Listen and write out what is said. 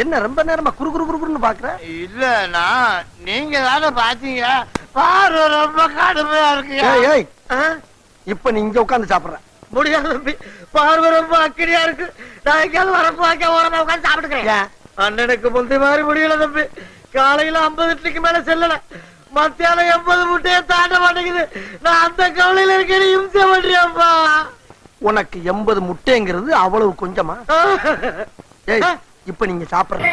என்ன ரொம்ப நேரமா குறு குறு குறுன்னு பாக்குற? இல்லண்ணா நீங்க தானே பாத்தீங்க பார்வை ரொம்ப கடுமையா இருக்கு. ஏய் இப்ப நீ இங்க உட்காந்து சாப்பிடுற முடியாது தம்பி, பார்வை ரொம்ப அக்கடியா இருக்கு. நான் எங்கேயாவது வரப்போ ஓரமா உட்காந்து சாப்பிட்டுக்கிறேன். அண்ணனுக்கு முந்தைய மாதிரி முடியல தம்பி. காலையில 50 இட்லிக்கு மேல செல்லல, மத்தியானம் 80 முட்டையை தாண்ட மாட்டேங்குது. நான் அந்த கவலையில இருக்கேன், இம்சை பண்றியாப்பா. உனக்கு 80 முட்டைங்கிறது அவ்வளவு கொஞ்சமா? ஏய் இப்ப நீங்க சாப்பிடுற